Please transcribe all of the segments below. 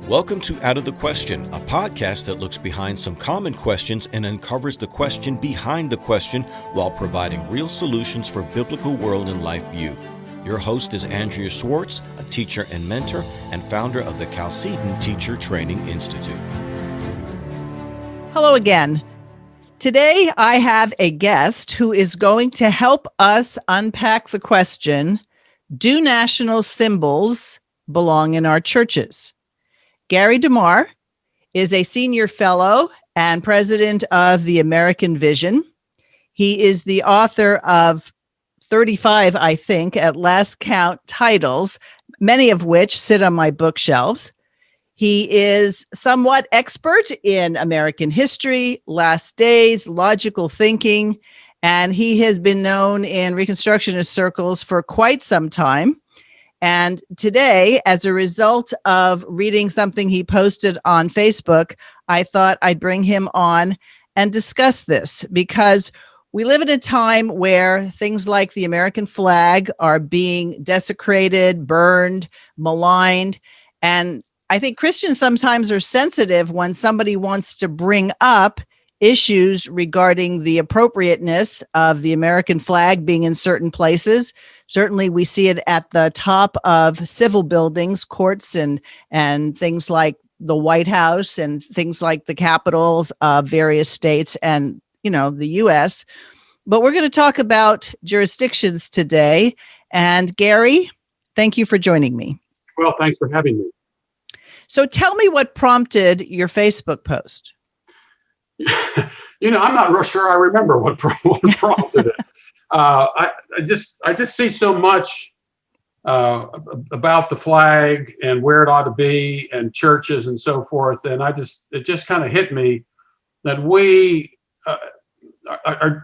Welcome to Out of the Question, a podcast that looks behind some common questions and uncovers the question behind the question while providing real solutions for biblical world and life view. Your host is Andrea Schwartz, a teacher and mentor and founder of the Chalcedon Teacher Training Institute. Hello again. Today I have a guest who is going to help us unpack the question, do national symbols belong in our churches? Gary DeMar is a senior fellow and president of the American Vision. He is the author of 35, I think, at last count, titles, many of which sit on my bookshelves. He is somewhat expert in American history, last days, logical thinking, and he has been known in Reconstructionist circles for quite some time. And today, as a result of reading something he posted on Facebook, I thought I'd bring him on and discuss this because we live in a time where things like the American flag are being desecrated, burned, maligned, and I think Christians sometimes are sensitive when somebody wants to bring up issues regarding the appropriateness of the American flag being in certain places. Certainly, we see it at the top of civil buildings, courts, and things like the White House and things like the capitals of various states and, the U.S. But we're going to talk about jurisdictions today. And Gary, thank you for joining me. Well, thanks for having me. So tell me what prompted your Facebook post. I'm not real sure I remember what prompted it. I just see so much about the flag and where it ought to be and churches and so forth. And it just kind of hit me that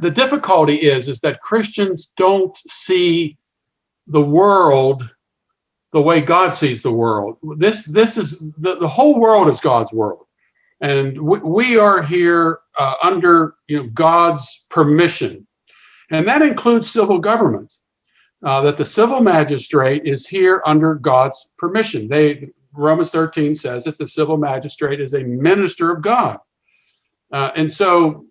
the difficulty is that Christians don't see the world the way God sees the world. This is the whole world is God's world, and we are here under God's permission, and that includes civil government. That the civil magistrate is here under God's permission. Romans 13 says that the civil magistrate is a minister of God, and so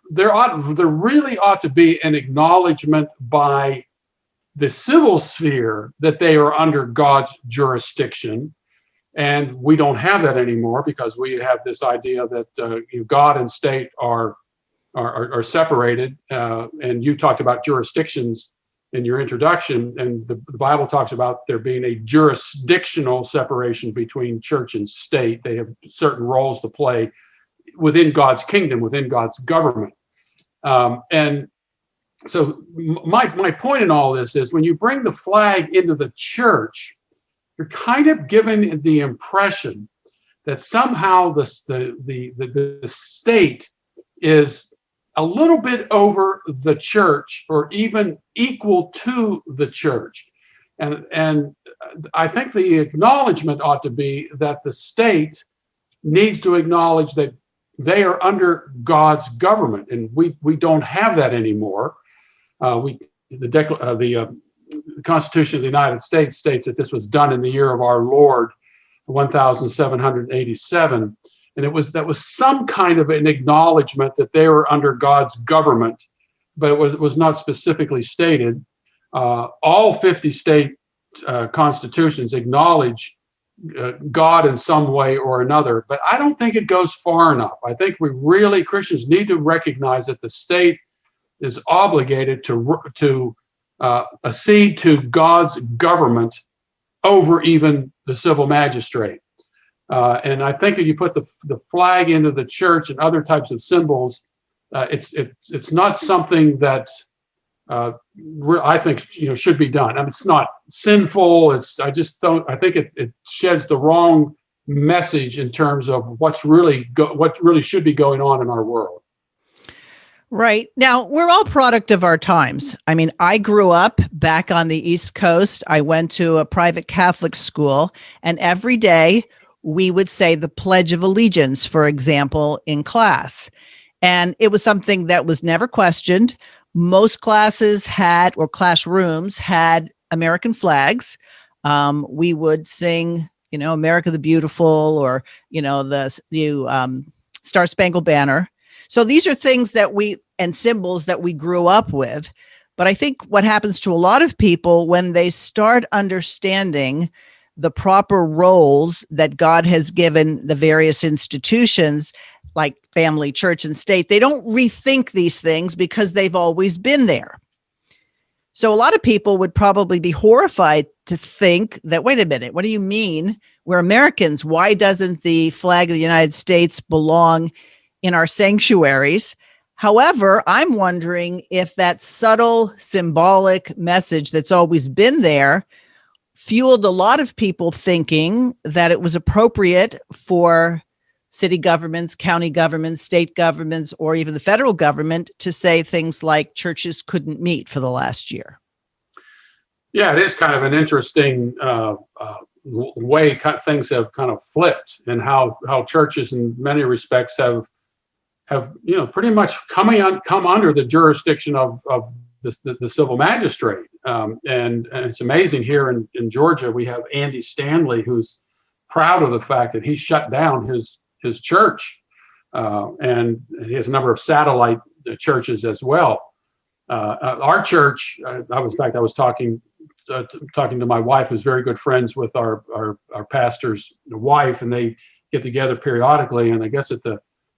there really ought to be an acknowledgement by the civil sphere that they are under God's jurisdiction. And we don't have that anymore because we have this idea that God and state are separated. And you talked about jurisdictions in your introduction, and the Bible talks about there being a jurisdictional separation between church and state. They have certain roles to play within God's kingdom, within God's government. And so my point in all this is when you bring the flag into the church, you're kind of given the impression that somehow the state is a little bit over the church or even equal to the church. And I think the acknowledgement ought to be that the state needs to acknowledge that they are under God's government, and we don't have that anymore. The Constitution of the United States states that this was done in the year of our Lord, 1787, and that was some kind of an acknowledgement that they were under God's government, but it was not specifically stated. All 50 state constitutions acknowledge God in some way or another, but I don't think it goes far enough. I think Christians need to recognize that the state is obligated to accede to God's government over even the civil magistrate. And I think if you put the flag into the church and other types of symbols, it's not something that I think should be done. I mean, it's not sinful. I think it sheds the wrong message in terms of what really should be going on in our world. Right. Now, we're all product of our times. I mean, I grew up back on the East Coast. I went to a private Catholic school, and every day we would say the Pledge of Allegiance, for example, in class. And it was something that was never questioned. Most classes classrooms had American flags. We would sing America the Beautiful, or, the Star Spangled Banner. So these are things and symbols that we grew up with. But I think what happens to a lot of people when they start understanding the proper roles that God has given the various institutions, like family, church, and state, they don't rethink these things because they've always been there. So a lot of people would probably be horrified to think that, wait a minute, what do you mean? We're Americans. Why doesn't the flag of the United States belong in our sanctuaries? However, I'm wondering if that subtle symbolic message that's always been there fueled a lot of people thinking that it was appropriate for city governments, county governments, state governments, or even the federal government to say things like churches couldn't meet for the last year. Yeah, it is kind of an interesting way things have kind of flipped, and how churches in many respects have pretty much come under the jurisdiction of the civil magistrate. And it's amazing here in Georgia, we have Andy Stanley, who's proud of the fact that he shut down his church, and he has a number of satellite churches as well. Our church, I was talking to my wife, who's very good friends with our pastor's wife, and they get together periodically. And I guess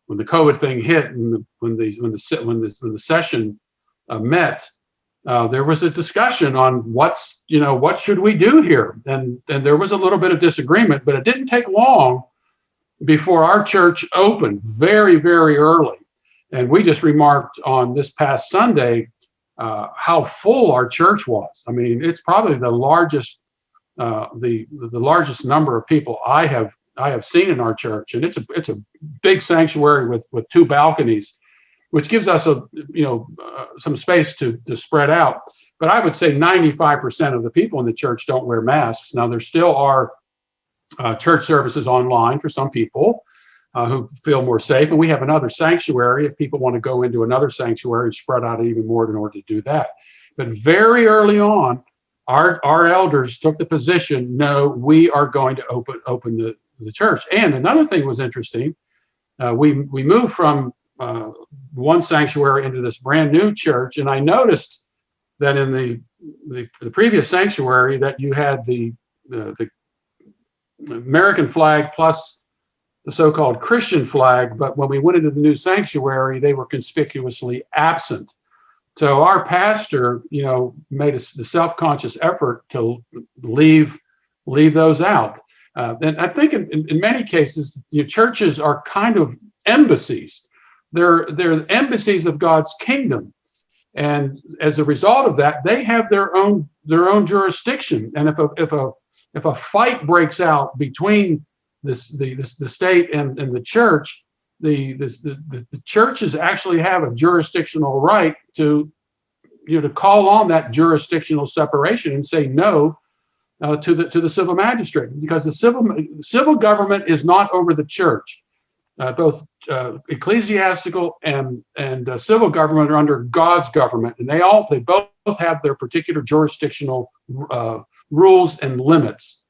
when the COVID thing hit, and when the session met, there was a discussion on what should we do here, and there was a little bit of disagreement, but it didn't take long before our church opened, very, very early. And we just remarked on this past Sunday how full our church was. I mean, it's probably the largest number of people I have seen in our church, and it's a big sanctuary with two balconies, which gives us some space to spread out. But I would say 95% of the people in the church don't wear masks. Now, there still are church services online for some people who feel more safe. And we have another sanctuary if people want to go into another sanctuary and spread out even more in order to do that. But very early on, our elders took the position, no, we are going to open the church. And another thing was interesting. We moved from one sanctuary into this brand new church. And I noticed that in the previous sanctuary that you had the American flag plus the so-called Christian flag, but when we went into the new sanctuary, they were conspicuously absent. So our pastor, made the self-conscious effort to leave those out. And I think in many cases, churches are kind of embassies. They're embassies of God's kingdom, and as a result of that, they have their own jurisdiction. And if a fight breaks out between the state and the church, the churches actually have a jurisdictional right to call on that jurisdictional separation and say no to the civil magistrate, because the civil government is not over the church. Both ecclesiastical and civil government are under God's government, and they both have their particular jurisdictional rules and limits.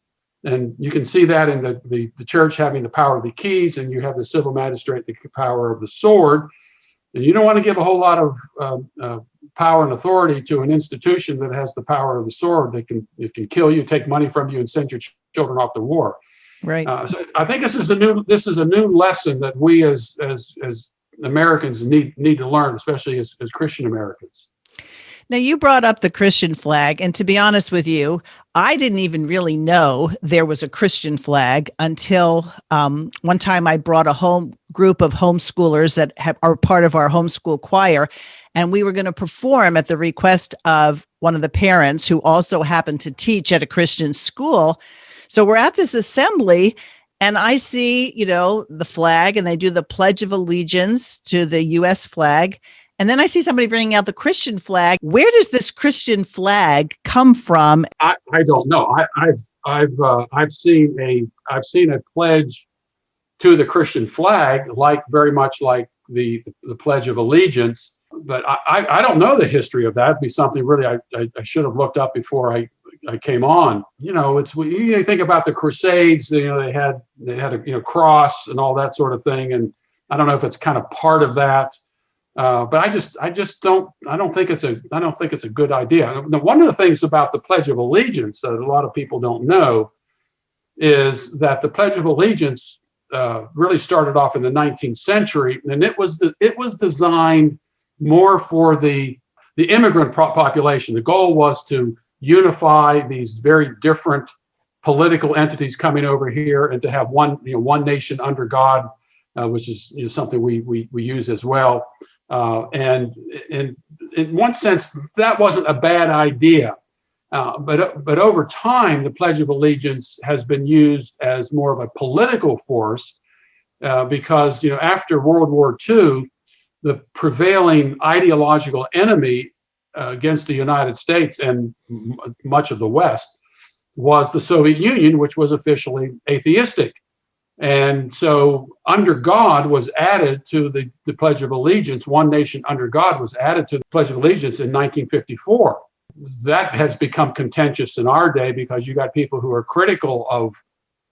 And you can see that in the church having the power of the keys, and you have the civil magistrate the power of the sword. And you don't want to give a whole lot of power and authority to an institution that has the power of the sword. It can kill you, take money from you, and send your children off to war. Right. So I think this is a new lesson that we as Americans need to learn, especially as Christian Americans. Now, you brought up the Christian flag, and to be honest with you, I didn't even really know there was a Christian flag until one time I brought a group of homeschoolers that are part of our homeschool choir, and we were going to perform at the request of one of the parents who also happened to teach at a Christian school. So we're at this assembly, and I see, the flag, and they do the Pledge of Allegiance to the U.S. flag. And then I see somebody bringing out the Christian flag. Where does this Christian flag come from? I don't know. I've seen a pledge to the Christian flag, very much like the Pledge of Allegiance. But I don't know the history of that. It'd be something really I should have looked up before I I came on. You think about the Crusades. They had a cross and all that sort of thing. And I don't know if it's kind of part of that. But I don't think it's a good idea. Now, one of the things about the Pledge of Allegiance that a lot of people don't know is that the Pledge of Allegiance really started off in the 19th century, and it was designed more for the immigrant population. The goal was to unify these very different political entities coming over here and to have one nation under God, which is something we use as well. And in one sense, that wasn't a bad idea. But over time, the Pledge of Allegiance has been used as more of a political force because after World War II, the prevailing ideological enemy against the United States and much of the West was the Soviet Union, which was officially atheistic. And so under God was added to the Pledge of Allegiance. One nation under God was added to the Pledge of Allegiance in 1954. That has become contentious in our day because you got people who are critical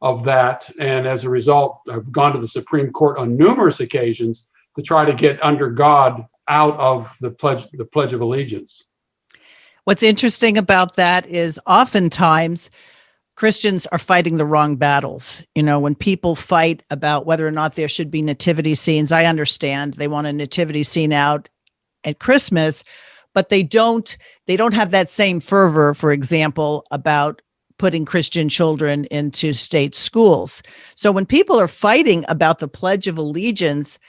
of that, and as a result have gone to the Supreme Court on numerous occasions to try to get under God out of the Pledge of Allegiance. What's interesting about that is oftentimes Christians are fighting the wrong battles. When people fight about whether or not there should be nativity scenes, I understand they want a nativity scene out at Christmas, but they don't have that same fervor, for example, about putting Christian children into state schools. So when people are fighting about the Pledge of Allegiance,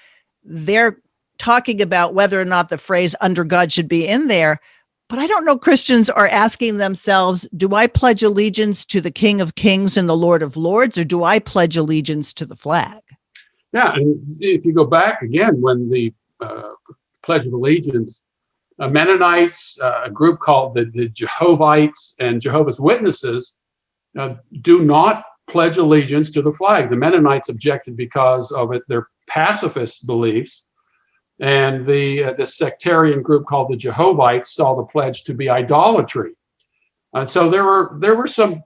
they're talking about whether or not the phrase under God should be in there. But I don't know Christians are asking themselves, do I pledge allegiance to the King of Kings and the Lord of Lords, or do I pledge allegiance to the flag? Yeah, and if you go back again, when the Pledge of Allegiance, Mennonites, a group called the Jehovites and Jehovah's Witnesses, do not pledge allegiance to the flag. The Mennonites objected because of their pacifist beliefs. And the sectarian group called the Jehovites saw the pledge to be idolatry. And so there were some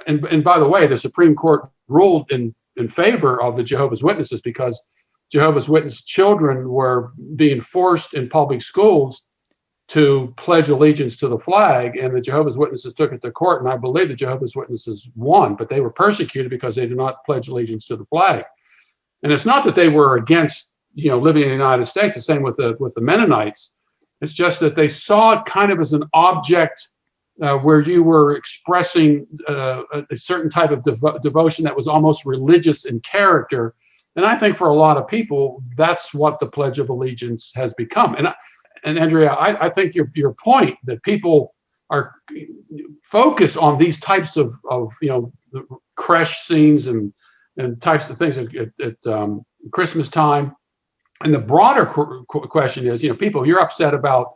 and by the way, the Supreme Court ruled in favor of the Jehovah's Witnesses because Jehovah's Witness children were being forced in public schools to pledge allegiance to the flag, and the Jehovah's Witnesses took it to court, and I believe the Jehovah's Witnesses won, but they were persecuted because they did not pledge allegiance to the flag. And it's not that they were against living in the United States. The same with the Mennonites. It's just that they saw it kind of as an object where you were expressing a certain type of devotion that was almost religious in character. And I think for a lot of people, that's what the Pledge of Allegiance has become. And Andrea, I think your point that people are focused on these types of the creche scenes and types of things at Christmas time. And the broader question is, people, you're upset about,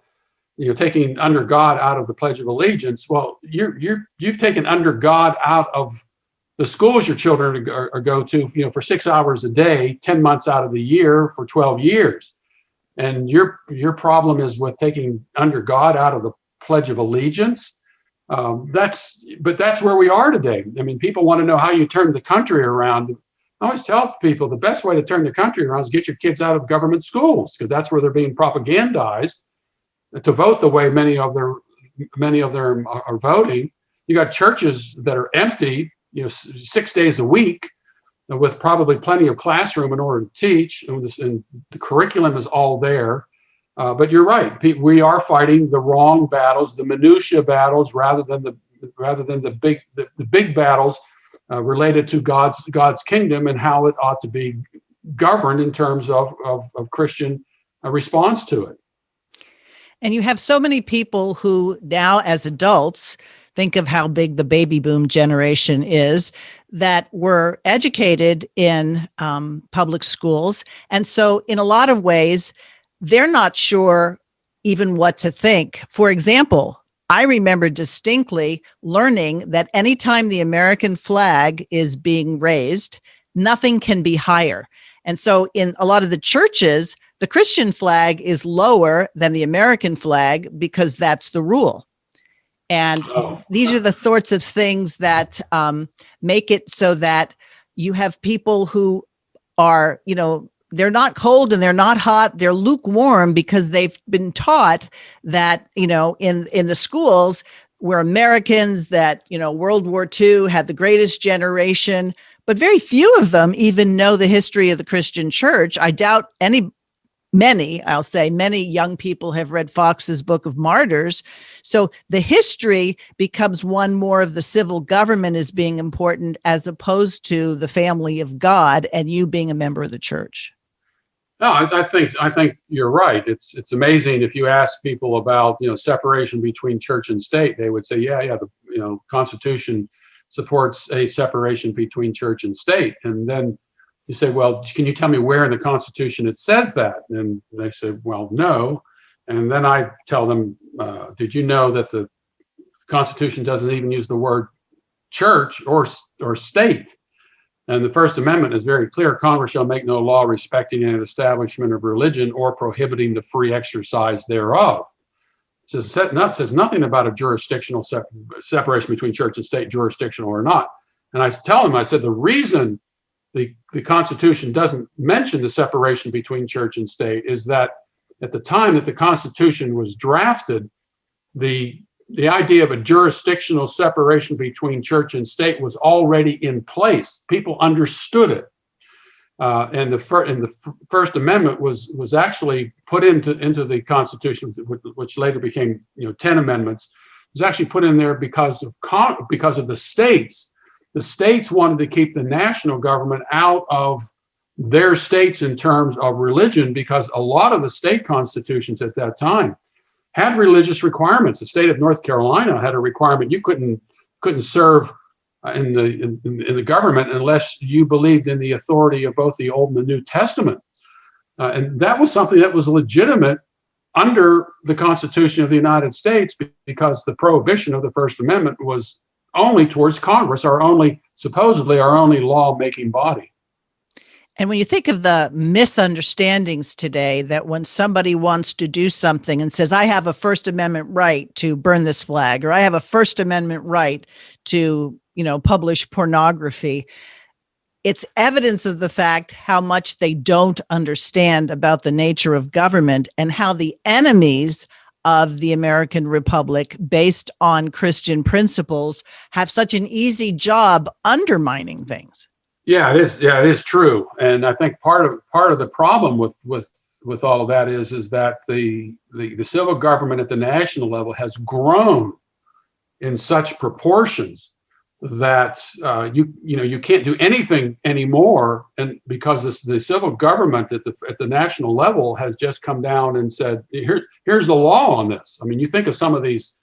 taking under God out of the Pledge of Allegiance. Well, you've taken under God out of the schools your children go to, for 6 hours a day, 10 months out of the year for 12 years. And your problem is with taking under God out of the Pledge of Allegiance. That's where we are today. I mean, people want to know how you turn the country around. I always tell people the best way to turn the country around is get your kids out of government schools, because that's where they're being propagandized to vote the way many of them are voting. You got churches that are empty, 6 days a week, with probably plenty of classroom in order to teach, and the curriculum is all there. But you're right, we are fighting the wrong battles, the minutia battles, rather than the big battles. Related to God's kingdom and how it ought to be governed in terms of Christian response to it. And you have so many people who now, as adults, think of how big the baby boom generation is, that were educated in public schools. And so in a lot of ways, they're not sure even what to think. For example, I remember distinctly learning that anytime the American flag is being raised, nothing can be higher. And so in a lot of the churches, the Christian flag is lower than the American flag because that's the rule. And Oh. these are the sorts of things that make it so that you have people who are, they're not cold and they're not hot. They're lukewarm because they've been taught that, in the schools, we're Americans, that, World War II had the greatest generation, but very few of them even know the history of the Christian church. I doubt many young people have read Fox's Book of Martyrs. So the history becomes one more of the civil government as being important, as opposed to the family of God and you being a member of the church. No, I think you're right. It's amazing if you ask people about separation between church and state, they would say, yeah, the Constitution supports a separation between church and state. And then you say, well, can you tell me where in the Constitution it says that? And they say, well, no. And then I tell them, did you know that the Constitution doesn't even use the word church or state? And the First Amendment is very clear. Congress shall make no law respecting an establishment of religion or prohibiting the free exercise thereof. It says nothing about a jurisdictional separation between church and state, jurisdictional or not. And I tell them, I said, the reason the Constitution doesn't mention the separation between church and state is that at the time that the Constitution was drafted, the idea of a jurisdictional separation between church and state was already in place. People understood it. And the First Amendment was actually put into the Constitution, which later became 10 amendments. It was actually put in there because of the states. The states wanted to keep the national government out of their states in terms of religion, because a lot of the state constitutions at that time had religious requirements. The state of North Carolina had a requirement you couldn't serve in the government unless you believed in the authority of both the Old and the New Testament, and that was something that was legitimate under the Constitution of the United States, because the prohibition of the First Amendment was only towards Congress, supposedly our only law-making body. And when you think of the misunderstandings today, that when somebody wants to do something and says, I have a First Amendment right to burn this flag, or I have a First Amendment right to, publish pornography, it's evidence of the fact how much they don't understand about the nature of government and how the enemies of the American Republic, based on Christian principles, have such an easy job undermining things. Yeah, it is. Yeah, it is true. And I think part of the problem with all of that is that the civil government at the national level has grown in such proportions that you can't do anything anymore, and because the civil government at the national level has just come down and said, here's the law on this. I mean, you think of some of these.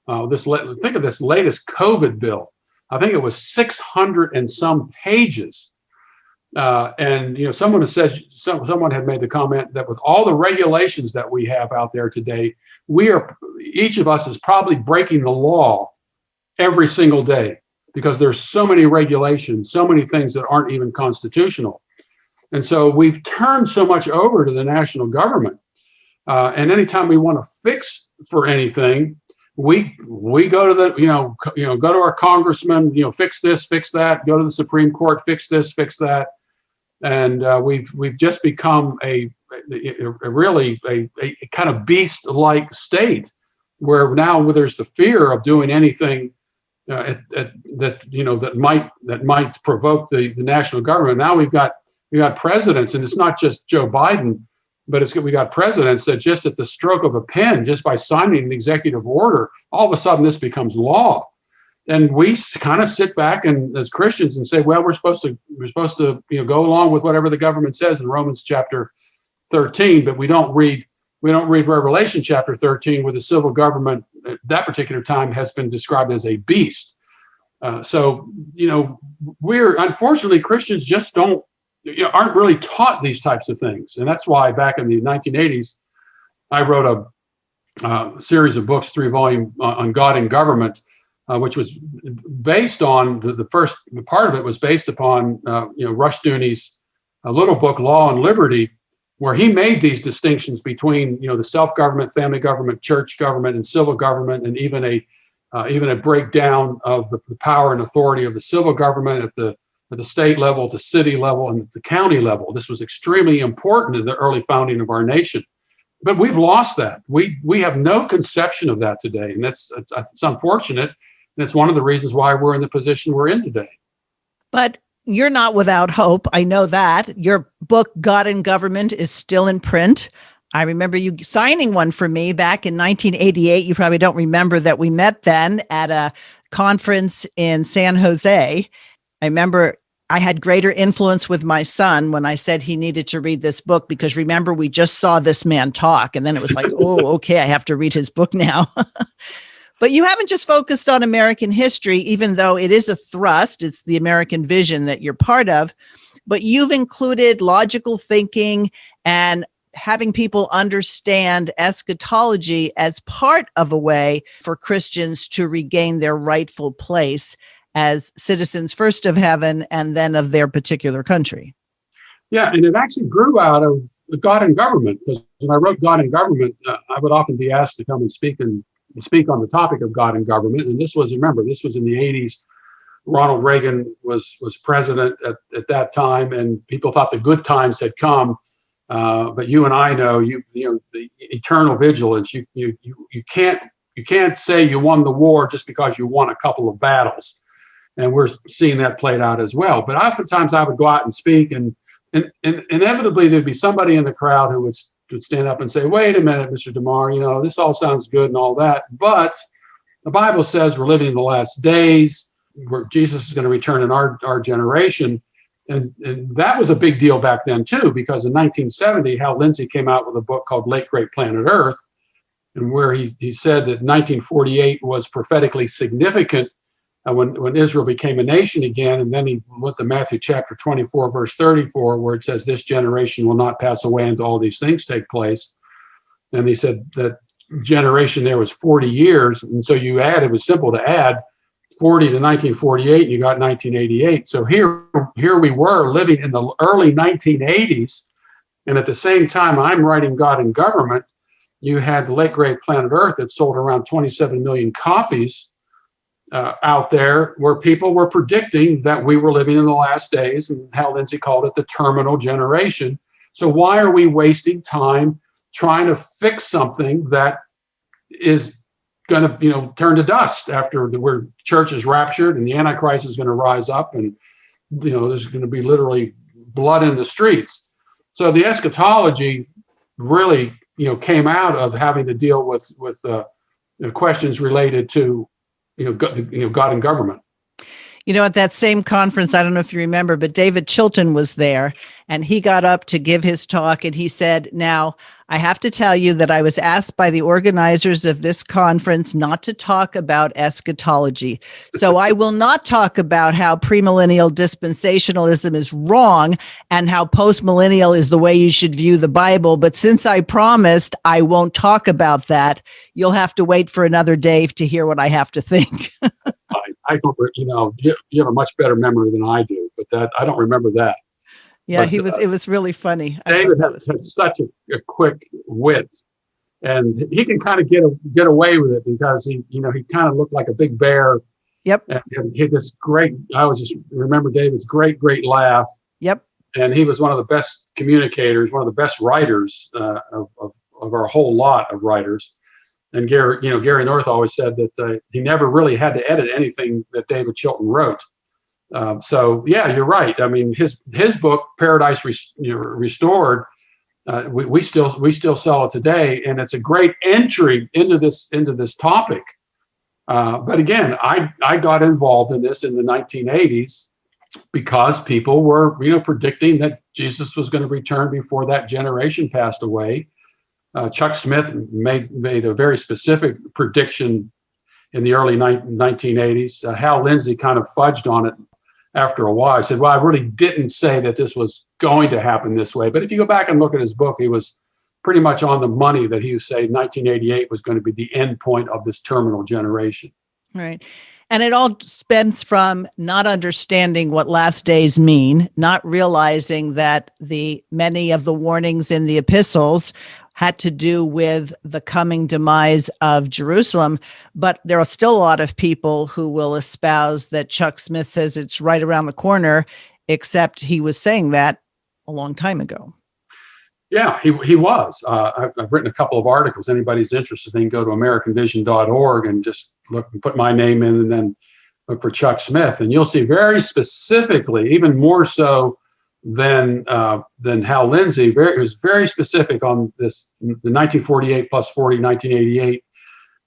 Think of this latest COVID bill. I think it was 600 and some pages. And someone had made the comment that with all the regulations that we have out there today, each of us is probably breaking the law every single day, because there's so many regulations, so many things that aren't even constitutional. And so we've turned so much over to the national government. And anytime we want to fix for anything, we go to go to our congressman, fix this, fix that, go to the Supreme Court, fix this, fix that. And we've just become a really kind of beast-like state, where now there's the fear of doing anything that might provoke the national government. Now we've got presidents, and it's not just Joe Biden, but we got presidents that just at the stroke of a pen, just by signing an executive order, all of a sudden this becomes law. And we kind of sit back and as Christians and say, well, we're supposed to go along with whatever the government says in Romans chapter 13, but we don't read Revelation chapter 13, where the civil government at that particular time has been described as a beast. So we're unfortunately, Christians just aren't really taught these types of things. And that's why back in the 1980s, I wrote a series of books, 3-volume, on God and government, which was based on the first part of it was based upon Rushdoony's little book, Law and Liberty, where he made these distinctions between the self-government, family government, church government, and civil government, and even a even a breakdown of the power and authority of the civil government at the state level, the city level, and the county level. This was extremely important in the early founding of our nation. But we've lost that. We have no conception of that today, and it's unfortunate. And it's one of the reasons why we're in the position we're in today. But you're not without hope. I know that. Your book, God and Government, is still in print. I remember you signing one for me back in 1988. You probably don't remember that we met then at a conference in San Jose. I remember I had greater influence with my son when I said he needed to read this book, because remember, we just saw this man talk, and then it was like, oh, okay, I have to read his book now. But you haven't just focused on American history, even though it is a thrust. It's the American Vision that you're part of, but you've included logical thinking and having people understand eschatology as part of a way for Christians to regain their rightful place as citizens first of heaven and then of their particular country. Yeah, and it actually grew out of God and Government, because when I wrote God and Government, I would often be asked to come and speak on the topic of God and government. And this was in the 80s. Ronald Reagan was president at that time, and people thought the good times had come. But you and I know, you know, the eternal vigilance. You can't say you won the war just because you won a couple of battles. And we're seeing that played out as well. But oftentimes I would go out and speak, and inevitably there'd be somebody in the crowd who would stand up and say, wait a minute, Mr. DeMar, you know, this all sounds good and all that, but the Bible says we're living in the last days, where Jesus is going to return in our generation. And that was a big deal back then too, because in 1970, Hal Lindsey came out with a book called Late Great Planet Earth, and where he said that 1948 was prophetically significant when Israel became a nation again. And then he went to Matthew chapter 24, verse 34, where it says, this generation will not pass away until all these things take place. And he said that generation there was 40 years. And so it was simple to add 40 to 1948, and you got 1988. So here we were living in the early 1980s. And at the same time I'm writing God and Government, you had the Late Great Planet Earth that sold around 27 million copies out there, where people were predicting that we were living in the last days, and Hal Lindsey called it the terminal generation. So why are we wasting time trying to fix something that is going to, turn to dust after the church is raptured and the Antichrist is going to rise up, and there's going to be literally blood in the streets. So the eschatology really came out of having to deal with questions related to God and government. At that same conference, I don't know if you remember, but David Chilton was there, and he got up to give his talk, and he said, now, I have to tell you that I was asked by the organizers of this conference not to talk about eschatology. So I will not talk about how premillennial dispensationalism is wrong and how postmillennial is the way you should view the Bible. But since I promised I won't talk about that, you'll have to wait for another day to hear what I have to think. I don't, you have a much better memory than I do, but that I don't remember that. Yeah, but, it was really funny. David had such a quick wit, and he can kind of get away with it because he kind of looked like a big bear. Yep. And he had this I always just remember David's great laugh. Yep. And he was one of the best communicators, one of the best writers of our whole lot of writers. And Gary North always said that he never really had to edit anything that David Chilton wrote. So yeah, you're right. I mean, his book Paradise Restored, we still sell it today, and it's a great entry into this topic. But again, I got involved in this in the 1980s because people were predicting that Jesus was going to return before that generation passed away. Chuck Smith made a very specific prediction in the early 1980s. Hal Lindsey kind of fudged on it after a while. He said, well, I really didn't say that this was going to happen this way. But if you go back and look at his book, he was pretty much on the money that he was saying 1988 was going to be the end point of this terminal generation. Right. And it all stems from not understanding what last days mean, not realizing that many of the warnings in the epistles had to do with the coming demise of Jerusalem. But there are still a lot of people who will espouse that Chuck Smith says it's right around the corner, except he was saying that a long time ago. Yeah, he was. I've written a couple of articles. Anybody's interested, they can go to AmericanVision.org and just look and put my name in, and then look for Chuck Smith, and you'll see very specifically, even more so than Hal Lindsey. It was very specific on this, the 1948 plus 40, 1988,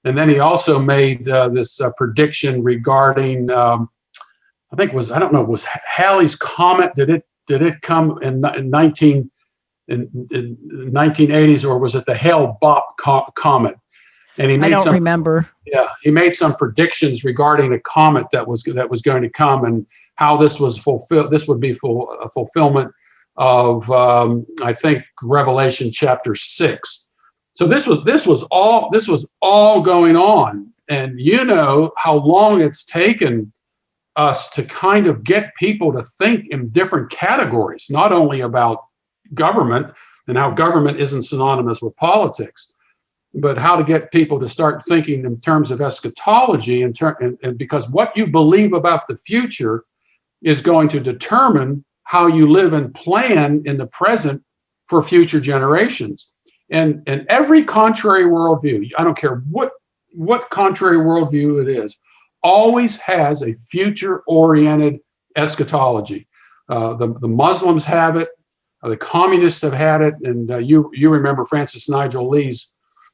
and then he also made this prediction regarding. I think it was, I don't know, was Halley's Comet? Did it come in 1980s, or was it the Hale-Bopp comet? And he made I don't remember. Yeah, he made some predictions regarding a comet that was going to come, and how this was fulfilled. This would be a fulfillment of I think Revelation chapter 6. So this was all going on, and you know how long it's taken us to kind of get people to think in different categories, not only about government and how government isn't synonymous with politics, but how to get people to start thinking in terms of eschatology, and because what you believe about the future is going to determine how you live and plan in the present for future generations. And every contrary worldview, I don't care what contrary worldview it is, always has a future-oriented eschatology. The Muslims have it, the communists have had it, and you remember Francis Nigel Lee's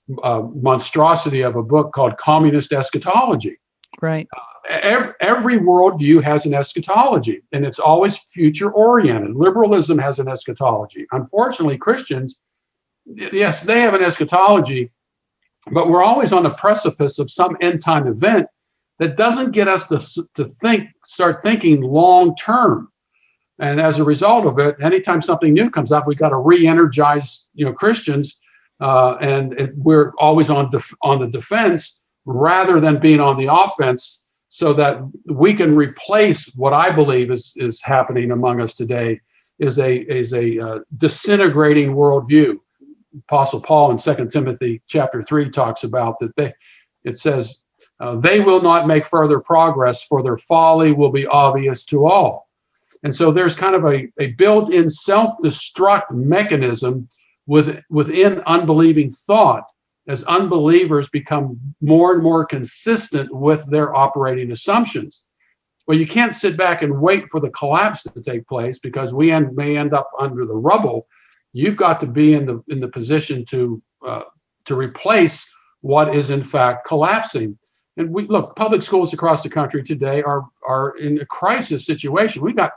monstrosity of a book called Communist Eschatology. Right. Every worldview has an eschatology, and it's always future-oriented. Liberalism has an eschatology. Unfortunately, Christians, yes, they have an eschatology, but we're always on the precipice of some end-time event that doesn't get us to start thinking long-term. And as a result of it, anytime something new comes up, we got to re-energize, Christians, and we're always on the defense rather than being on the offense, so that we can replace what I believe is happening among us today is a disintegrating worldview. Apostle Paul in 2 Timothy chapter 3 talks about that. It says, they will not make further progress, for their folly will be obvious to all. And so there's kind of a built-in self-destruct mechanism within unbelieving thought, as unbelievers become more and more consistent with their operating assumptions. Well, you can't sit back and wait for the collapse to take place, because we may end up under the rubble. You've got to be in the position to replace what is in fact collapsing. And public schools across the country today are in a crisis situation. We got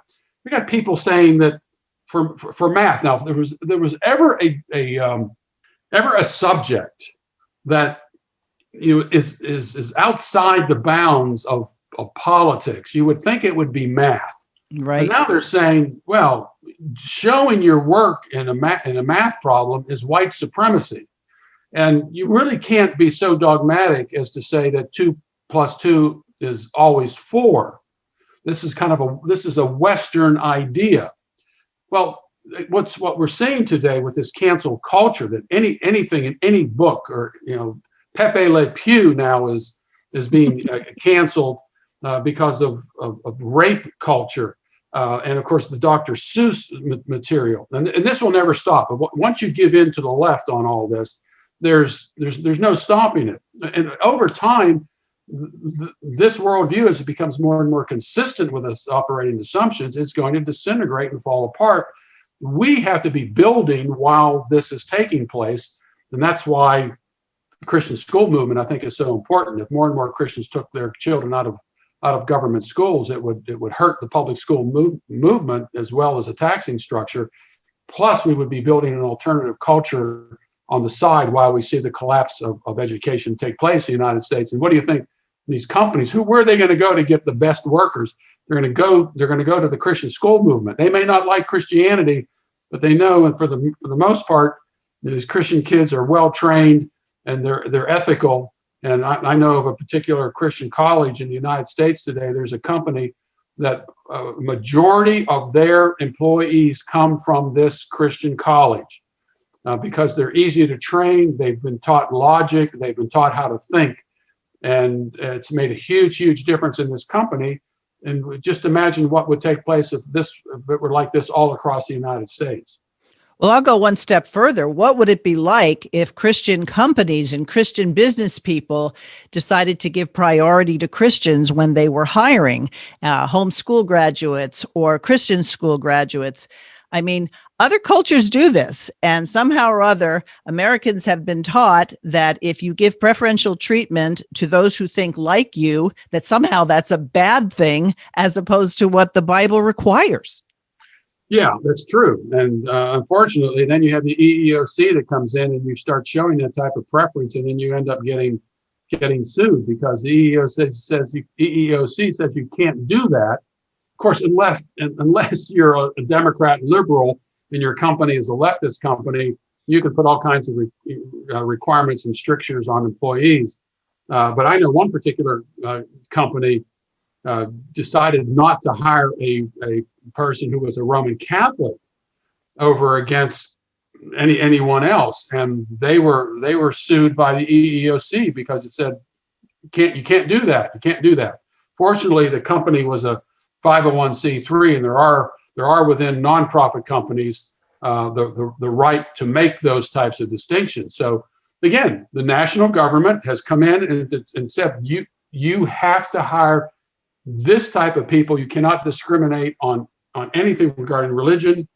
people saying that for math. Now, if there was ever a subject that is outside the bounds of politics, you would think it would be math. Right. And now they're saying, well, showing your work in a math problem is white supremacy. And you really can't be so dogmatic as to say that 2 + 2 is always 4. This is a Western idea. Well, what we're seeing today with this cancel culture, that anything in any book, or Pepe Le Pew now is being canceled because of rape culture, and of course the Dr. Seuss material, and this will never stop. But once you give in to the left on all this, there's no stopping it. And over time, this worldview, as it becomes more and more consistent with its operating assumptions, is going to disintegrate and fall apart. We have to be building while this is taking place, and that's why the Christian school movement, I think, is so important. If more and more Christians took their children out of government schools, it would hurt the public school movement as well as a taxing structure. Plus, we would be building an alternative culture on the side while we see the collapse of education take place in the United States. And what do you think? These companies, where are they going to go to get the best workers? They're going to go to the Christian school movement. They may not like Christianity, but they know, and for the most part, these Christian kids are well trained and they're ethical. And I know of a particular Christian college in the United States today. There's a company that majority of their employees come from this Christian college. because they're easy to train. They've been taught logic. They've been taught how to think. And it's made a huge, huge difference in this company. And just imagine what would take place if it were like this all across the United States. Well, I'll go one step further. What would it be like if Christian companies and Christian business people decided to give priority to Christians when they were hiring homeschool graduates or Christian school graduates? I mean, other cultures do this, and somehow or other, Americans have been taught that if you give preferential treatment to those who think like you, that somehow that's a bad thing, as opposed to what the Bible requires. Yeah, that's true. And unfortunately, then you have the EEOC that comes in and you start showing that type of preference, and then you end up getting sued because the EEOC says you can't do that. Of course, unless you're a Democrat liberal and your company is a leftist company, you can put all kinds of requirements and strictures on employees. But I know one particular company decided not to hire a person who was a Roman Catholic over against anyone else, and they were sued by the EEOC because it said you can't do that. Fortunately, the company was a 501c3, and there are within nonprofit companies the right to make those types of distinctions. So again, the national government has come in and said you have to hire this type of people. You cannot discriminate on anything regarding religion.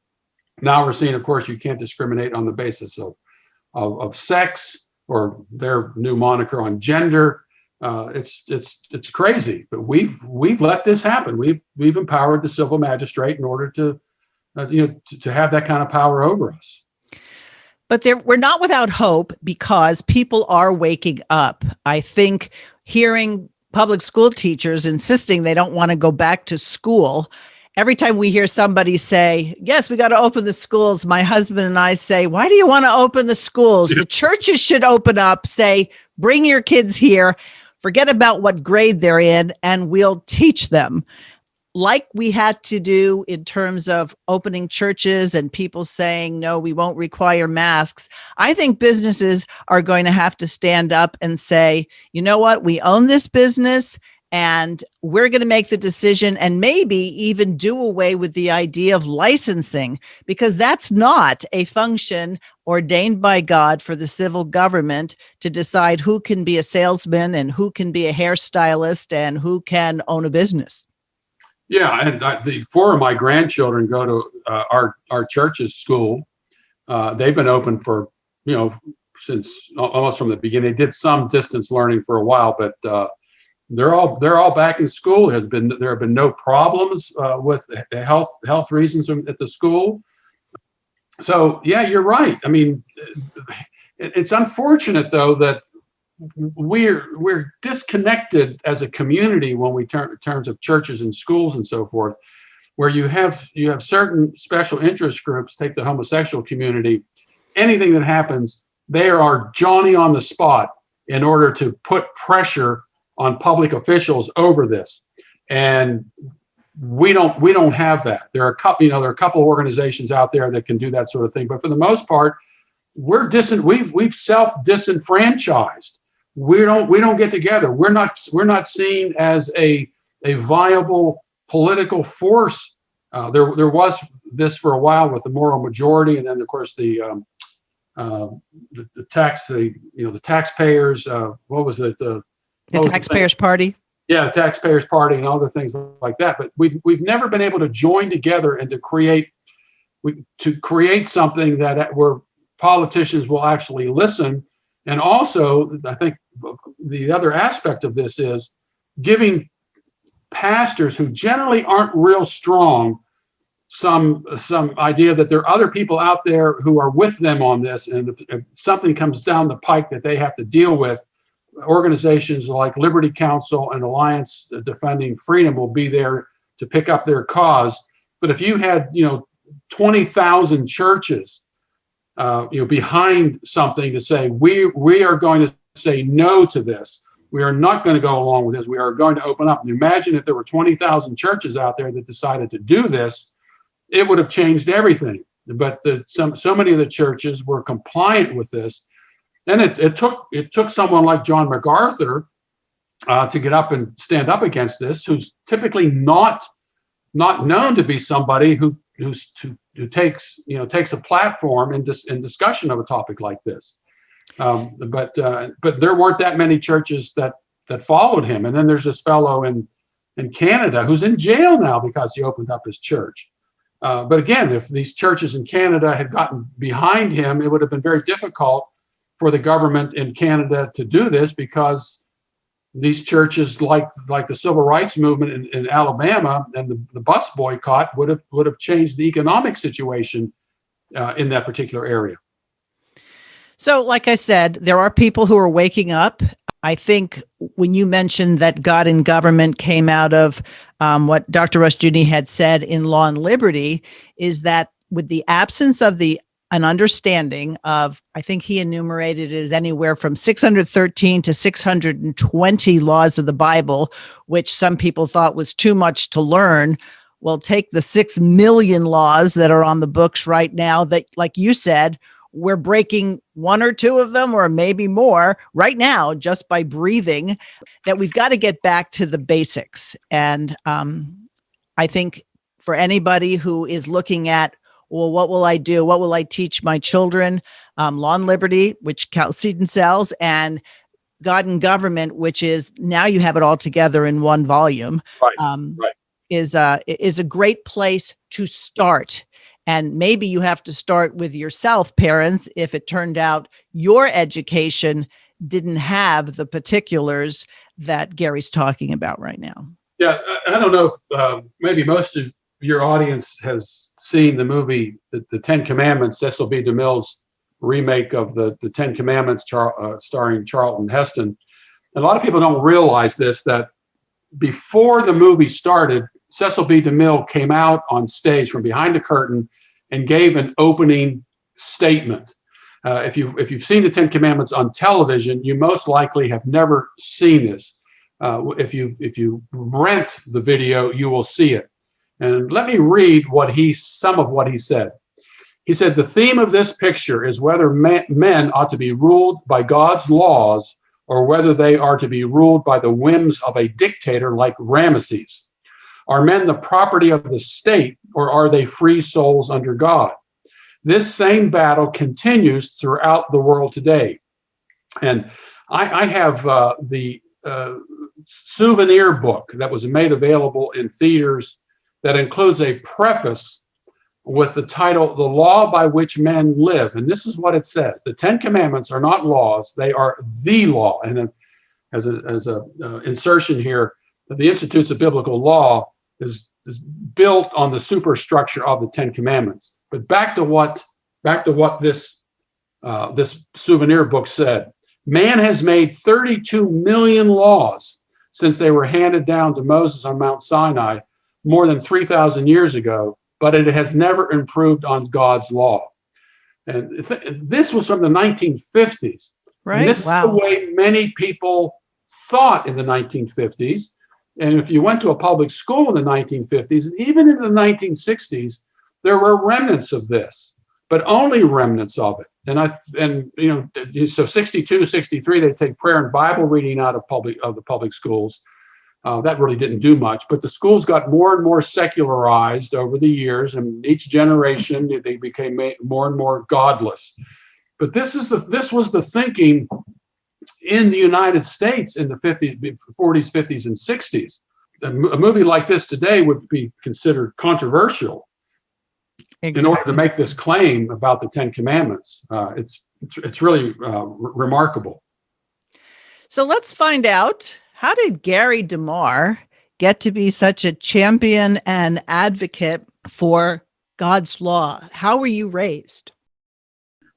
Now we're seeing, of course, you can't discriminate on the basis of sex, or their new moniker on gender. It's crazy, but we've let this happen. We've empowered the civil magistrate in order to have that kind of power over us. But we're not without hope, because people are waking up. I think hearing public school teachers insisting they don't want to go back to school. Every time we hear somebody say, yes, we got to open the schools, my husband and I say, why do you want to open the schools? The churches should open up, say, bring your kids here, forget about what grade they're in, and we'll teach them. Like we had to do in terms of opening churches and people saying, no, we won't require masks. I think businesses are going to have to stand up and say, you know what, we own this business and we're going to make the decision, and maybe even do away with the idea of licensing, because that's not a function ordained by God for the civil government to decide who can be a salesman and who can be a hairstylist and who can own a business. Yeah, and 4 of my grandchildren go to our church's school. They've been open for since almost from the beginning. They did some distance learning for a while, but they're all back in school. There have been no problems with health reasons at the school. So yeah, you're right. I mean, it's unfortunate though that we're disconnected as a community when we turn in terms of churches and schools and so forth, where you have certain special interest groups. Take the homosexual community. Anything that happens, they are Johnny on the spot in order to put pressure on public officials over this, and we don't have that. There are a couple of organizations out there that can do that sort of thing, but for the most part, we've self-disenfranchised. We don't get together. We're not seen as a viable political force. There was this for a while with the moral majority, and then of course the taxpayers. What was it? The Taxpayers Party. Yeah, the Taxpayers Party and other things like that. But we've never been able to join together and to create something where politicians will actually listen. And also, I think the other aspect of this is giving pastors who generally aren't real strong some idea that there are other people out there who are with them on this. And if something comes down the pike that they have to deal with, organizations like Liberty Counsel and Alliance Defending Freedom will be there to pick up their cause. But if you had 20,000 churches behind something to say, we are going to say no to this, we are not going to go along with this, we are going to open up. And imagine if there were 20,000 churches out there that decided to do this, it would have changed everything. but so many of the churches were compliant with this. And it took someone like John MacArthur to get up and stand up against this, who's typically not known to be somebody who takes a platform in discussion of a topic like this. But there weren't that many churches that followed him. And then there's this fellow in Canada who's in jail now because he opened up his church. But again, if these churches in Canada had gotten behind him, it would have been very difficult for the government in Canada to do this, because these churches, like the civil rights movement in Alabama and the bus boycott, would have changed the economic situation in that particular area. So, like I said, there are people who are waking up. I think when you mentioned that God and government came out of what Dr. Rushdoony had said in Law and Liberty, is that with the absence of an understanding of, I think he enumerated it as anywhere from 613 to 620 laws of the Bible, which some people thought was too much to learn. Well, take the 6 million laws that are on the books right now that, like you said, we're breaking one or two of them, or maybe more right now, just by breathing, that we've got to get back to the basics. And I think for anybody who is looking at, well, what will I do? What will I teach my children? Law and Liberty, which Cal Seaton sells, and God and Government, which is now you have it all together in one volume, right. is a great place to start. And maybe you have to start with yourself, parents, if it turned out your education didn't have the particulars that Gary's talking about right now. Yeah, I don't know if maybe most of your audience has seen the movie, the Ten Commandments, Cecil B. DeMille's remake of the Ten Commandments, starring Charlton Heston. A lot of people don't realize this, that before the movie started, Cecil B. DeMille came out on stage from behind the curtain and gave an opening statement. If you've seen the Ten Commandments on television, you most likely have never seen this. If you rent the video, you will see it. And let me read some of what he said. He said, "The theme of this picture is whether men ought to be ruled by God's laws, or whether they are to be ruled by the whims of a dictator like Ramesses. Are men the property of the state, or are they free souls under God? This same battle continues throughout the world today." And I have the souvenir book that was made available in theaters that includes a preface with the title, "The Law by Which Men Live." And this is what it says: the Ten Commandments are not laws, they are the law. And as a insertion here, the Institutes of Biblical Law is built on the superstructure of the Ten Commandments. But back to what this souvenir book said. Man has made 32 million laws since they were handed down to Moses on Mount Sinai more than 3,000 years ago, but it has never improved on God's law. And this was from the 1950s. Right. And this is the way many people thought in the 1950s. And if you went to a public school in the 1950s, and even in the 1960s, there were remnants of this, but only remnants of it. So 62, 63, they take prayer and Bible reading out of the public schools. That really didn't do much, but the schools got more and more secularized over the years, and each generation they became more and more godless. But this was the thinking in the United States in the 40s, 50s, and 60s. A movie like this today would be considered controversial. Exactly. In order to make this claim about the Ten Commandments. It's really remarkable. So let's find out, how did Gary DeMar get to be such a champion and advocate for God's law? How were you raised?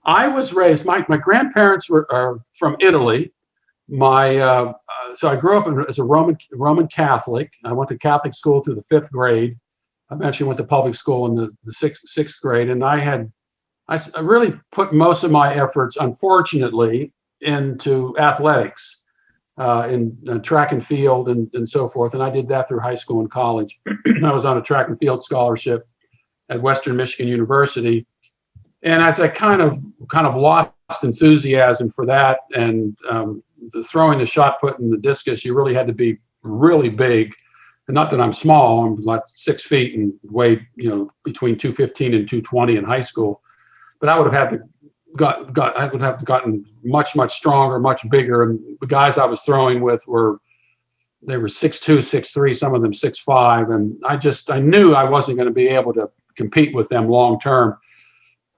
I was raised, my grandparents are from Italy. So I grew up as a Roman Catholic. I went to Catholic school through the 5th grade. I eventually went to public school in the sixth grade, and I really put most of my efforts, unfortunately, into athletics, in track and field and so forth. And I did that through high school and college. I was on a track and field scholarship at Western Michigan University. And as I kind of lost enthusiasm for that, and the throwing the shot put in the discus, you really had to be really big. And not that I'm small, I'm like 6 feet and weighed, between 215 and 220 in high school. But I would have had to I would have gotten much stronger, much bigger. And the guys I was throwing with were 6'2", 6'3", some of them 6'5", and I knew I wasn't going to be able to compete with them long term.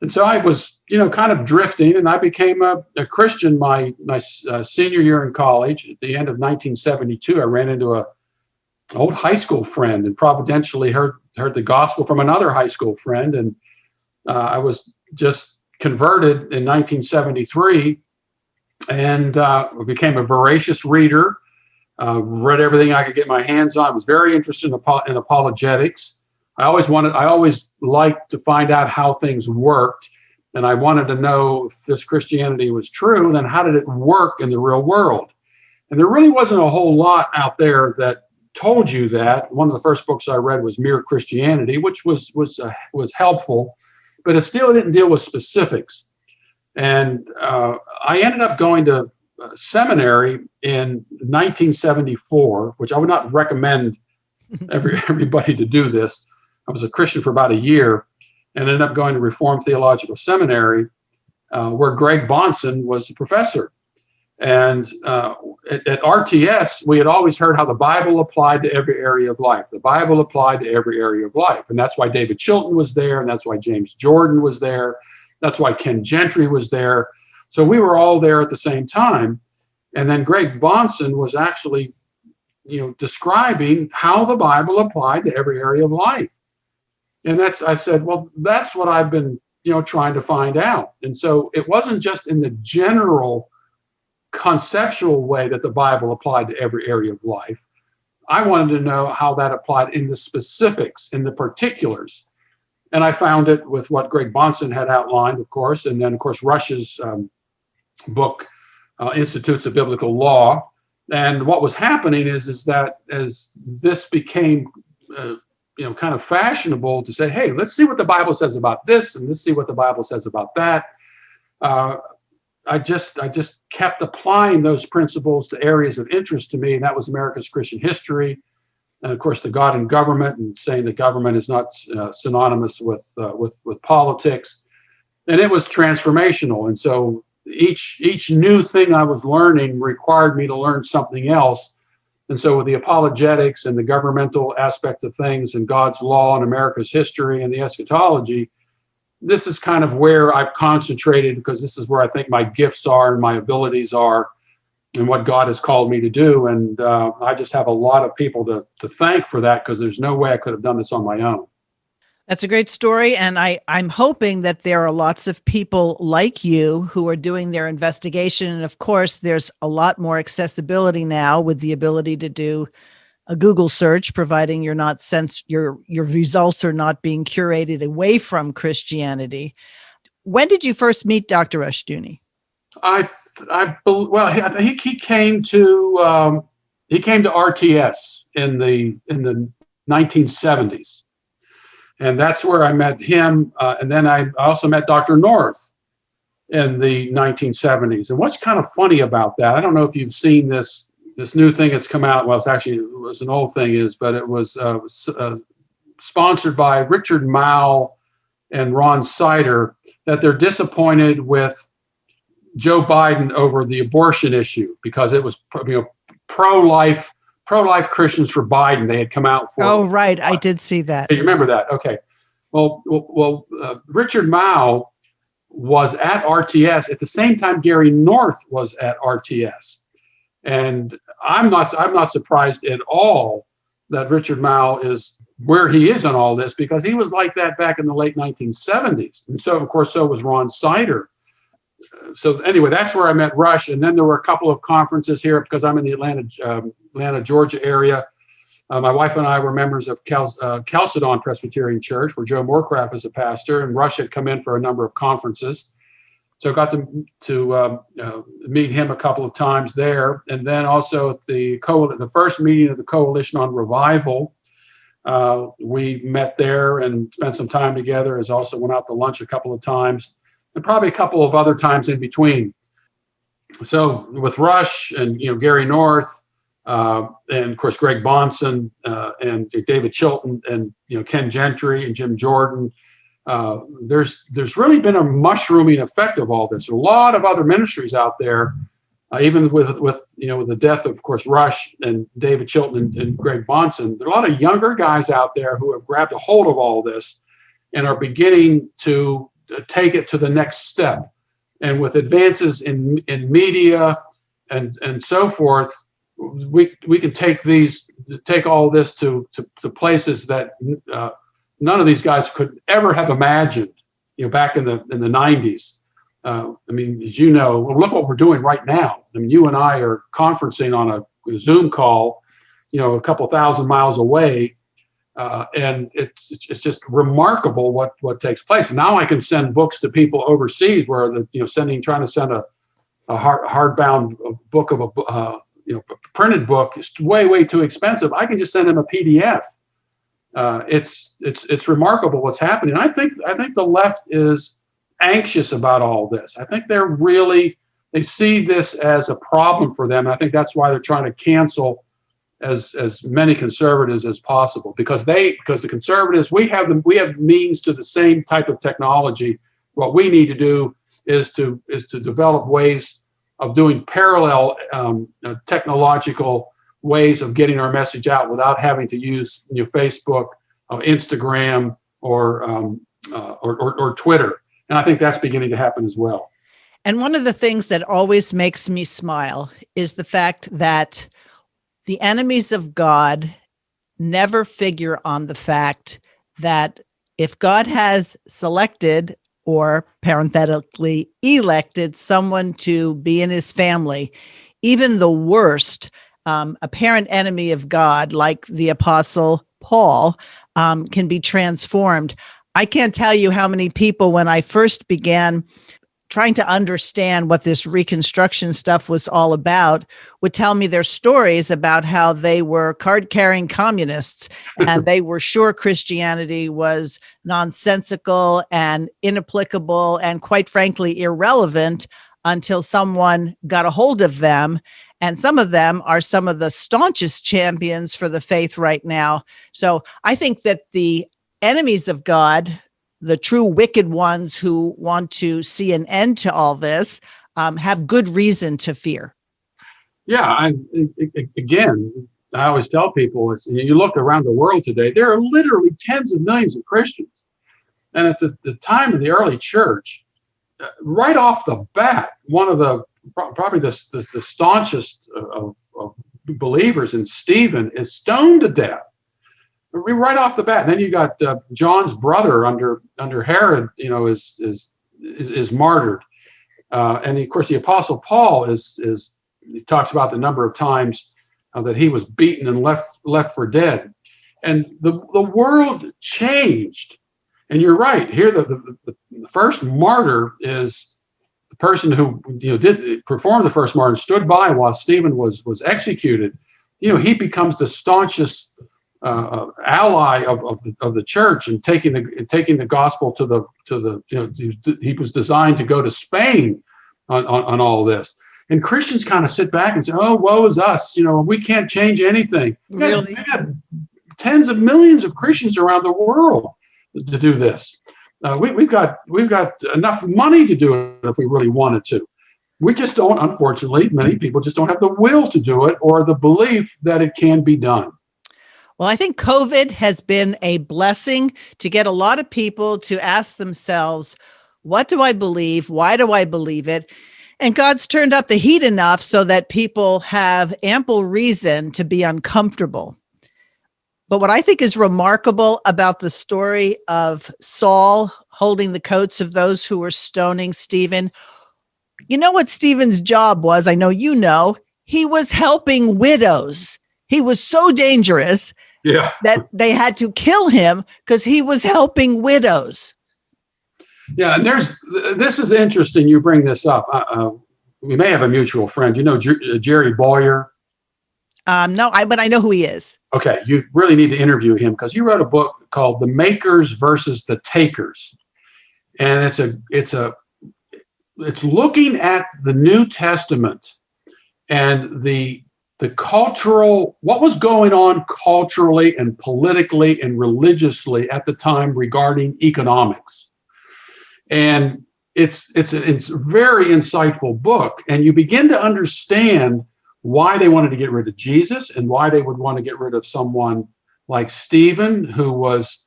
And so I was, kind of drifting, and I became a Christian my senior year in college. At the end of 1972, I ran into an old high school friend, and providentially heard the gospel from another high school friend, and I was just converted in 1973, and became a voracious reader. Read everything I could get my hands on. I was very interested in apologetics. I always liked to find out how things worked, and I wanted to know if this Christianity was true, then how did it work in the real world? And there really wasn't a whole lot out there that told you that. One of the first books I read was Mere Christianity, which was helpful, but it still didn't deal with specifics. And I ended up going to seminary in 1974, which I would not recommend everybody to do this. I was a Christian for about a year and ended up going to Reformed Theological Seminary, where Greg Bonson was a professor. And at RTS, we had always heard how the Bible applied to every area of life. The Bible applied to every area of life. And that's why David Chilton was there, and that's why James Jordan was there. That's why Ken Gentry was there. So we were all there at the same time. And then Greg Bonson was actually, describing how the Bible applied to every area of life. And I said, well, that's what I've been, trying to find out. And so it wasn't just in the general conceptual way that the Bible applied to every area of life. I wanted to know how that applied in the specifics, in the particulars. And I found it with what Greg Bonson had outlined, of course, and then, of course, Rush's book, Institutes of Biblical Law. And what was happening is that as this became, kind of fashionable to say, hey, let's see what the Bible says about this, and let's see what the Bible says about that. I just kept applying those principles to areas of interest to me, and that was America's Christian history, and of course the God and government, and saying that government is not synonymous with politics, and it was transformational. And so each new thing I was learning required me to learn something else. And so with the apologetics and the governmental aspect of things and God's law and America's history and the eschatology, this is kind of where I've concentrated, because this is where I think my gifts are and my abilities are and what God has called me to do. And I just have a lot of people to thank for that, because there's no way I could have done this on my own. That's a great story. And I'm hoping that there are lots of people like you who are doing their investigation. And of course, there's a lot more accessibility now with the ability to do a Google search, providing you're not your results are not being curated away from Christianity. When did you first meet Dr. Rushdoony? I think he came to RTS in the 1970s. And that's where I met him. And then I also met Dr. North in the 1970s. And what's kind of funny about that, I don't know if you've seen this new thing that's come out. Well, it was an old thing, but it was sponsored by Richard Mouw and Ron Sider, that they're disappointed with Joe Biden over the abortion issue, because it was pro-life Christians for Biden. They had come out for. Oh, right. I did see that. You remember that? Okay. Well, Richard Mouw was at RTS at the same time Gary North was at RTS. And I'm not surprised at all that Richard Mouw is where he is in all this, because he was like that back in the late 1970s. And so, of course, so was Ron Sider. So anyway, that's where I met Rush. And then there were a couple of conferences here, because I'm in the Atlanta, Georgia area. My wife and I were members of Chalcedon Presbyterian Church, where Joe Moorcraft is a pastor, and Rush had come in for a number of conferences. So I got to meet him a couple of times there. And then also at the first meeting of the Coalition on Revival, we met there and spent some time together. Also went out to lunch a couple of times. and probably a couple of other times in between. So with Rush and Gary North, and of course Greg Bonson, and David Chilton, and Ken Gentry and Jim Jordan, there's really been a mushrooming effect of all this. A lot of other ministries out there, even with the death of course Rush and David Chilton and Greg Bonson. There are a lot of younger guys out there who have grabbed a hold of all this and are beginning to take it to the next step. And with advances in media and so forth, we can take all this to places that none of these guys could ever have imagined, back in the 90s. I mean, as you know, look what we're doing right now. I mean, you and I are conferencing on a Zoom call, a couple thousand miles away, and it's just remarkable what takes place. Now I can send books to people overseas where trying to send a hardbound book of a printed book is way too expensive. I can just send them a PDF. It's remarkable what's happening. I think the left is anxious about all this. I think they see this as a problem for them. And I think that's why they're trying to cancel as many conservatives as possible, because the conservatives, we have means to the same type of technology. What we need to do is to develop ways of doing parallel technological ways of getting our message out without having to use Facebook, Instagram, or Twitter. And I think that's beginning to happen as well. And one of the things that always makes me smile is the fact that the enemies of God never figure on the fact that if God has selected or parenthetically elected someone to be in his family, even the worst apparent enemy of God, like the Apostle Paul, can be transformed. I can't tell you how many people, when I first began trying to understand what this Reconstruction stuff was all about, would tell me their stories about how they were card-carrying communists and they were sure Christianity was nonsensical and inapplicable and, quite frankly, irrelevant until someone got a hold of them. And some of them are some of the staunchest champions for the faith right now. So I think that the enemies of God, the true wicked ones who want to see an end to all this, have good reason to fear. Yeah, again, I always tell people, you look around the world today, there are literally tens of millions of Christians. And at the time of the early church, right off the bat, one of the probably the staunchest of believers in Stephen is stoned to death. Right off the bat. And then you got John's brother under Herod, is martyred, and of course the Apostle Paul he talks about the number of times that he was beaten and left for dead, and the world changed. And you're right here. The first martyr is the person who did perform the first martyr, stood by while Stephen was executed. He becomes the staunchest ally of the church, and taking the gospel to the he was designed to go to Spain on all this. And Christians kind of sit back and say, "Oh, woe is us! We can't change anything." Really? We got tens of millions of Christians around the world to do this. We've got enough money to do it if we really wanted to. We just don't. Unfortunately, many people just don't have the will to do it or the belief that it can be done. Well, I think COVID has been a blessing to get a lot of people to ask themselves, what do I believe? Why do I believe it? And God's turned up the heat enough so that people have ample reason to be uncomfortable. But what I think is remarkable about the story of Saul holding the coats of those who were stoning Stephen, you know what Stephen's job was? I know you know. He was helping widows. He was so dangerous that they had to kill him because he was helping widows. Yeah, and this is interesting. You bring this up. We may have a mutual friend. Jerry Boyer? No, but I know who he is. Okay, you really need to interview him because he wrote a book called "The Makers versus the Takers," and it's a it's looking at the New Testament and the cultural, what was going on culturally and politically and religiously at the time regarding economics. And it's a very insightful book. And you begin to understand why they wanted to get rid of Jesus and why they would want to get rid of someone like Stephen, who was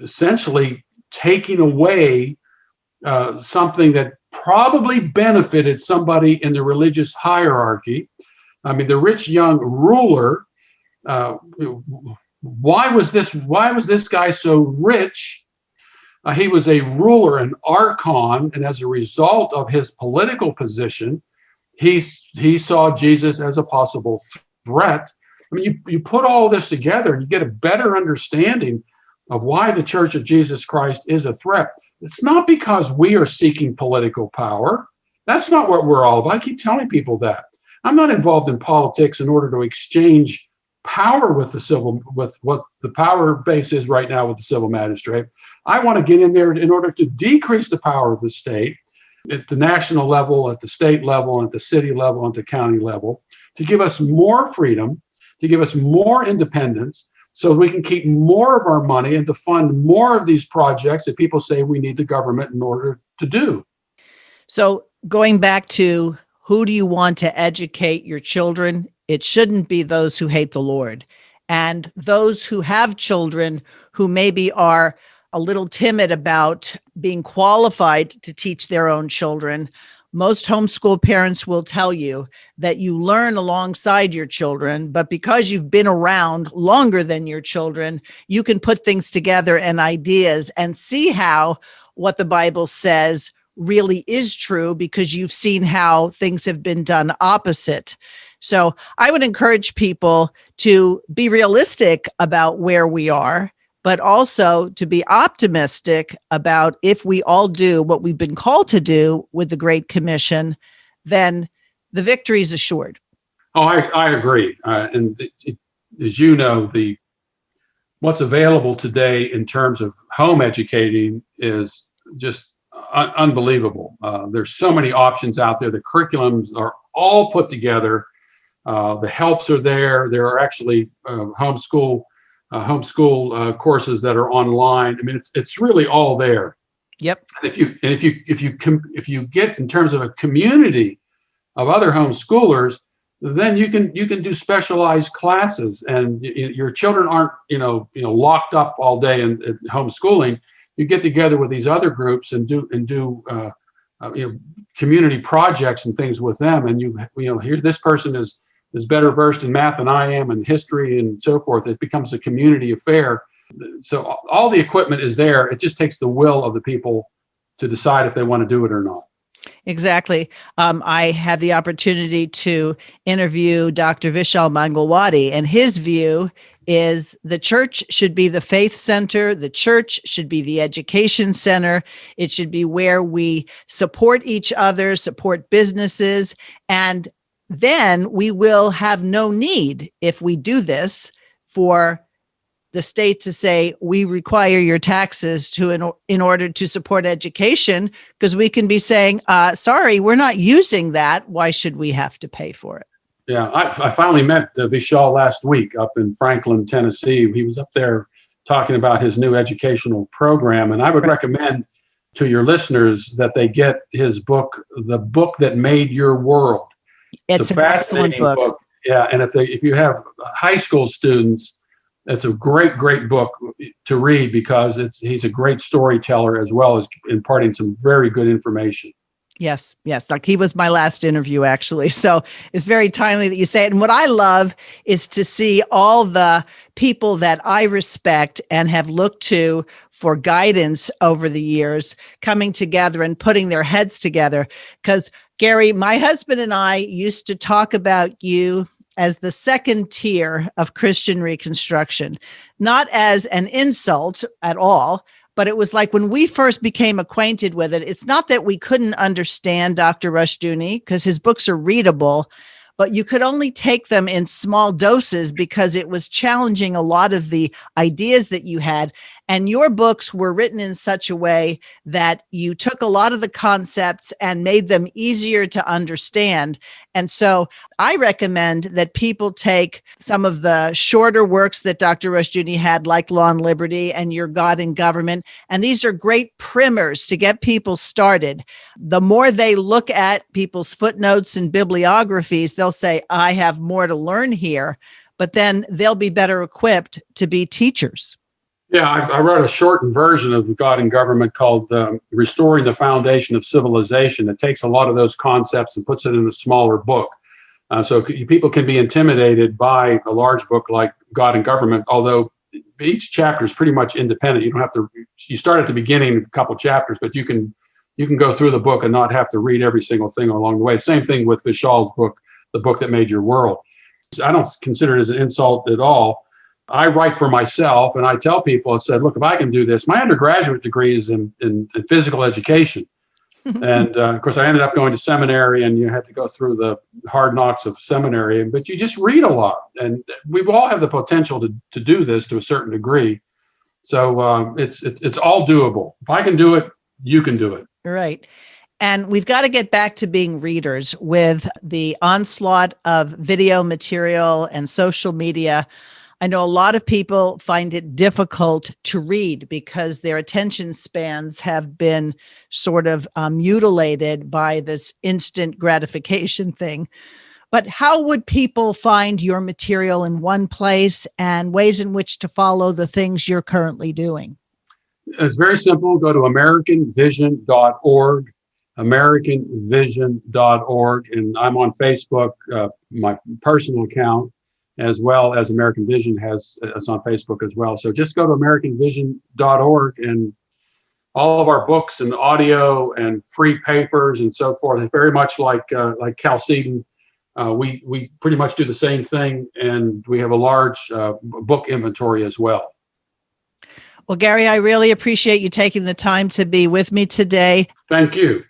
essentially taking away something that probably benefited somebody in the religious hierarchy. I mean, the rich young ruler. Why was this guy so rich? He was a ruler, an archon, and as a result of his political position, he saw Jesus as a possible threat. I mean, you put all this together and you get a better understanding of why the Church of Jesus Christ is a threat. It's not because we are seeking political power. That's not what we're all about. I keep telling people that. I'm not involved in politics in order to exchange power with what the power base is right now with the civil magistrate. I want to get in there in order to decrease the power of the state at the national level, at the state level, at the city level, at the county level, to give us more freedom, to give us more independence, so we can keep more of our money and to fund more of these projects that people say we need the government in order to do. So going back to who do you want to educate your children? It shouldn't be those who hate the Lord. And those who have children who maybe are a little timid about being qualified to teach their own children, most homeschool parents will tell you that you learn alongside your children, but because you've been around longer than your children, you can put things together and ideas and see how what the Bible says really is true because you've seen how things have been done opposite. So I would encourage people to be realistic about where we are, but also to be optimistic about if we all do what we've been called to do with the Great Commission, then the victory is assured. Oh, I agree. And as you know, what's available today in terms of home educating is just unbelievable. There's so many options out there. The curriculums are all put together. The helps are there. There are actually homeschool courses that are online. I mean, it's really all there. Yep. And if you get in terms of a community of other homeschoolers, then you can do specialized classes, and your children aren't locked up all day in homeschooling. You get together with these other groups and do community projects and things with them, and here this person is better versed in math than I am, and history and so forth. It becomes a community affair. So all the equipment is there. It just takes the will of the people to decide if they want to do it or not. Exactly. I had the opportunity to interview Dr. Vishal Mangalwadi, and his view is the church should be the faith center. The church should be the education center. It should be where we support each other, support businesses, and then we will have no need, if we do this, for the state to say, we require your taxes in order to support education, because we can be saying, sorry, we're not using that. Why should we have to pay for it? Yeah, I finally met Vishal last week up in Franklin, Tennessee. He was up there talking about his new educational program. And I would recommend to your listeners that they get his book, The Book That Made Your World. It's an excellent book. Yeah, and if you have high school students, it's a great book to read, because he's a great storyteller as well as imparting some very good information. Yes. Like he was my last interview, actually. So it's very timely that you say it. And what I love is to see all the people that I respect and have looked to for guidance over the years coming together and putting their heads together. Because Gary, my husband and I used to talk about you as the second tier of Christian Reconstruction, not as an insult at all, but it was like when we first became acquainted with it, it's not that we couldn't understand Dr. Rushdoony, because his books are readable, but you could only take them in small doses because it was challenging a lot of the ideas that you had. And your books were written in such a way that you took a lot of the concepts and made them easier to understand. And so I recommend that people take some of the shorter works that Dr. Rushdoony had, like Law and Liberty and Your God in Government. And these are great primers to get people started. The more they look at people's footnotes and bibliographies, they'll say, I have more to learn here, but then they'll be better equipped to be teachers. Yeah, I wrote a shortened version of God and Government called Restoring the Foundation of Civilization. It takes a lot of those concepts and puts it in a smaller book. So people can be intimidated by a large book like God and Government, although each chapter is pretty much independent. You don't have to, you start at the beginning, a couple chapters, but you can go through the book and not have to read every single thing along the way. Same thing with Vishal's book, The Book That Made Your World. I don't consider it as an insult at all. I write for myself, and I tell people, I said, look, if I can do this, my undergraduate degree is in physical education. And of course, I ended up going to seminary, and you had to go through the hard knocks of seminary, but you just read a lot. And we all have the potential to do this to a certain degree. So it's all doable. If I can do it, you can do it. Right. And we've got to get back to being readers with the onslaught of video material and social media. I know a lot of people find it difficult to read because their attention spans have been sort of mutilated by this instant gratification thing. But how would people find your material in one place and ways in which to follow the things you're currently doing? It's very simple. Go to AmericanVision.org, AmericanVision.org, and I'm on Facebook, my personal account, as well as American Vision has us on Facebook as well. So just go to AmericanVision.org, and all of our books and audio and free papers and so forth. It's very much like Chalcedon. We pretty much do the same thing, and we have a large book inventory as well. Well, Gary, I really appreciate you taking the time to be with me today. Thank you.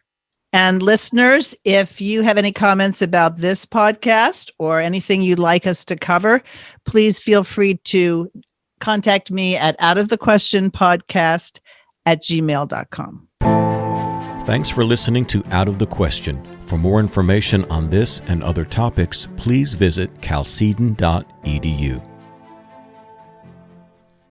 And listeners, if you have any comments about this podcast or anything you'd like us to cover, please feel free to contact me at outofthequestionpodcast@gmail.com. Thanks for listening to Out of the Question. For more information on this and other topics, please visit chalcedon.edu.